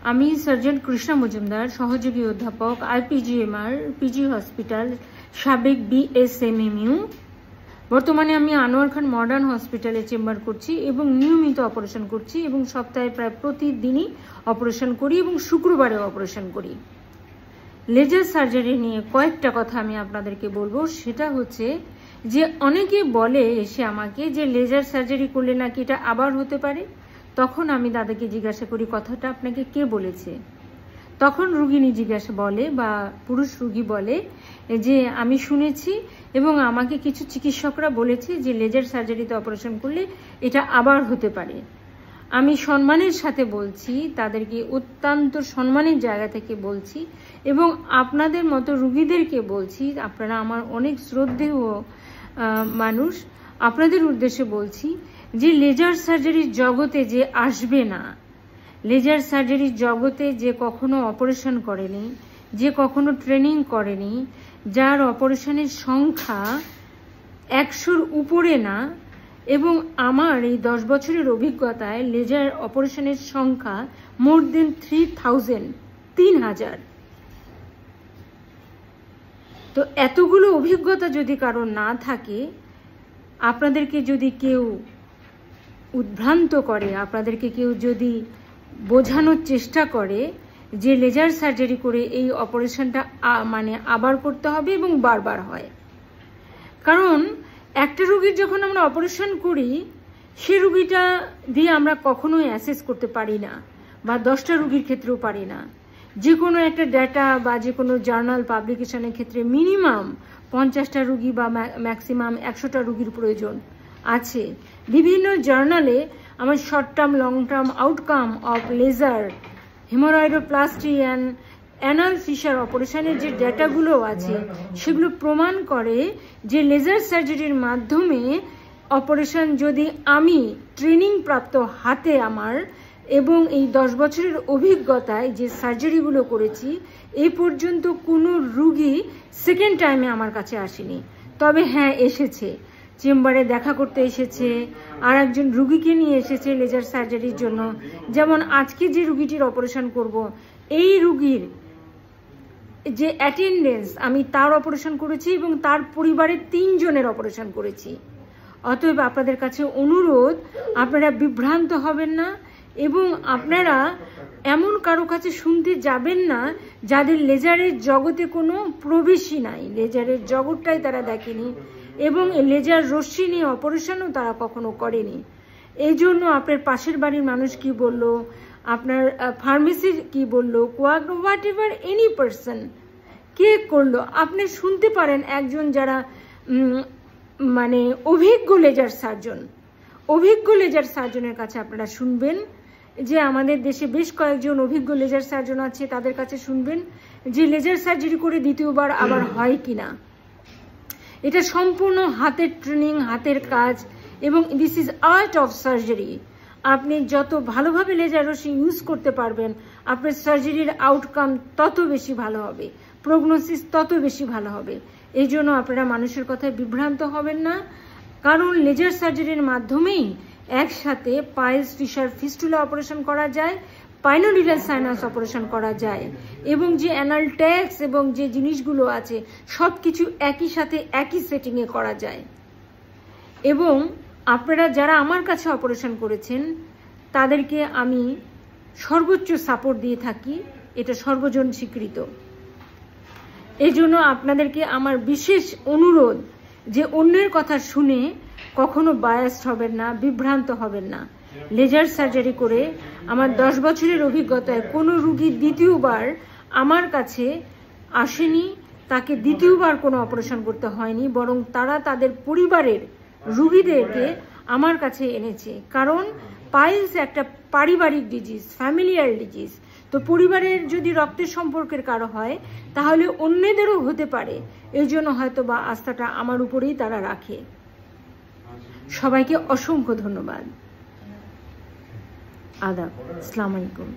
আমি সার্জন কৃষ্ণা মজুমদার, সহযোগী অধ্যাপক, IPGMR, পিজি হসপিটাল, সাবেক BSMMU। বর্তমানে আমি আনোয়ার খান মডার্ন হসপিটালে চেম্বার করছি এবং নিয়মিত অপারেশন করছি এবং সপ্তাহে প্রায় প্রতিদিনই অপারেশন করি এবং শুক্রবারে অপারেশন করি। লেজার সার্জারি নিয়ে কয়েকটা কথা আমি আপনাদেরকে বলবো। সেটা হচ্ছে যে অনেকে বলে এসে আমাকে যে লেজার সার্জারি করলে নাকি এটা আবার হতে পারে। তখন আমি দাদাকে জিজ্ঞাসা করি, কথাটা আপনাকে কে বলেছে? তখন রুগিনী জিজ্ঞাসা বলে বা পুরুষ রুগী বলে যে আমি শুনেছি এবং আমাকে কিছু চিকিৎসকরা বলেছে যে লেজার সার্জারিতে অপারেশন করলে এটা আবার হতে পারে। আমি সম্মানের সাথে বলছি, তাদেরকে অত্যন্ত সম্মানের জায়গা থেকে বলছি এবং আপনাদের মতো রুগীদেরকে বলছি, আপনারা আমার অনেক শ্রদ্ধেয় মানুষ, আপনাদের উদ্দেশ্যে বলছি যে লেজার সার্জারির জগতে যে আসবে না, লেজার সার্জারির জগতে যে কখনো অপারেশন করেনি, যে কখনো ট্রেনিং করেনি, যার অপারেশনের সংখ্যা 100-র উপরে না, এবং আমার এই 10 বছরের অভিজ্ঞতায় লেজার অপারেশনের সংখ্যা মোর দেন 3000। তো এতগুলো অভিজ্ঞতা যদি কারো না থাকে, আপনাদেরকে যদি কেউ উদ্ভ্রান্ত করে, আপনাদেরকে কেউ যদি বোঝানোর চেষ্টা করে যে লেজার সার্জারি করে এই অপারেশনটা মানে আবার করতে হবে এবং বারবার হয়, কারণ একটা রোগীর যখন আমরা অপারেশন করি সে রোগীটা দিয়ে আমরা কখনোই অ্যাসেস করতে পারি না, বা 10টা রোগীর ক্ষেত্রেও পারি না। যে কোনো একটা ডেটা বা যে কোনো জার্নাল পাবলিকেশনের ক্ষেত্রে মিনিমাম 50টা রোগী বা ম্যাক্সিমাম 100টা রোগীর প্রয়োজন আছে। বিভিন্ন জার্নালে আমার short term long term outcome of laser haemorrhoidoplasty and anal fissure অপারেশনের যে ডেটাগুলো আছে সেগুলো প্রমাণ করে যে লেজার সার্জারির মাধ্যমে অপারেশন যদি আমি ট্রেনিং প্রাপ্ত হাতে আমার এবং এই 10 বছরের অভিজ্ঞতায় যে সার্জারিগুলো করেছি, এই পর্যন্ত কোনো রুগী সেকেন্ড টাইমে আমার কাছে আসেনি। তবে হ্যাঁ, এসেছে, চেম্বারে দেখা করতে এসেছে, আর একজন রুগীকে নিয়ে এসেছে লেজার সার্জারির জন্য। যেমন আজকে যে রুগীটির অপারেশন করব, এই রুগীর যে অ্যাটেন্ডেন্স, আমি তার অপারেশন করেছি এবং তার পরিবারের 3 জনের অপারেশন করেছি। অতএব আপনাদের কাছে অনুরোধ, আপনারা বিভ্রান্ত হবেন না এবং আপনারা এমন কারো কাছে শুনতে যাবেন না যাদের লেজারের জগতে কোনো প্রবেশই নাই, লেজারের জগৎটাই তারা দেখেনি এবং লেজার রশ্মি নিয়ে অপারেশনও তারা কখনো করেনি। এই জন্য আপনার পাশের বাড়ির মানুষ কি বলল, আপনার ফার্মেসির কি বলল, হোয়াট এভার এনি পার্সন কে করলো, আপনি শুনতে পারেন একজন যারা মানে অভিজ্ঞ লেজার সার্জনের কাছে আপনারা শুনবেন, যে আমাদের দেশে বেশ কয়েকজন অভিজ্ঞ লেজার সার্জন আছে, তাদের কাছে শুনবেন যে লেজার সার্জারি করে দ্বিতীয়বার আবার হয় কিনা। এটা সম্পূর্ণ হাতের ট্রেনিং, হাতের কাজ, এবং this is art of surgery. আপনি যত ভালোভাবে লেজার রশ্মি ইউজ করতে পারবেন, আপনার সার্জারির আউটকাম তত বেশি ভালো হবে, প্রগনোসিস তত বেশি ভালো হবে। এই জন্য আপনারা মানুষের কথায় বিভ্রান্ত হবেন না, কারণ লেজার সার্জারির মাধ্যমেই একসাথে পাইলস, ফিশার, ফিস্টুলা অপারেশন করা যায়, পাইলোডিডাল সাইনাস অপারেশন করা যায়, এবং যে অ্যানাল ট্যাক্স এবং যে জিনিসগুলো আছে সবকিছু একই সাথে একই সেটিংয়ে করা যায়। এবং আপনারা যারা আমার কাছে অপারেশন করেছেন তাদেরকে আমি সর্বোচ্চ সাপোর্ট দিয়ে থাকি, এটা সর্বজন স্বীকৃত। এই জন্য আপনাদেরকে আমার বিশেষ অনুরোধ যে অন্যের কথা শুনে কখনো বায়াসড হবেন না, বিভ্রান্ত হবেন না। লেজার সার্জারি করে আমার 10 বছরের অভিজ্ঞতায় কোনো রুগী দ্বিতীয়বার আমার কাছে আসেনি, তাকে দ্বিতীয়বার কোনো অপারেশন করতে হয়নি, বরং তারা তাদের পরিবারের রুগীদেরকে আমার কাছে এনেছে। কারণ পাইলস একটা পারিবারিক ডিজিজ, ফ্যামিলিয়ার ডিজিজ। তো পরিবারের যদি রক্তের সম্পর্কের কারো হয় তাহলে অন্যদেরও হতে পারে, এই জন্য হয়তো বা আস্থাটা আমার উপরেই তারা রাখে। সবাইকে অসংখ্য ধন্যবাদ। আদাব, আসসালামু আলাইকুম।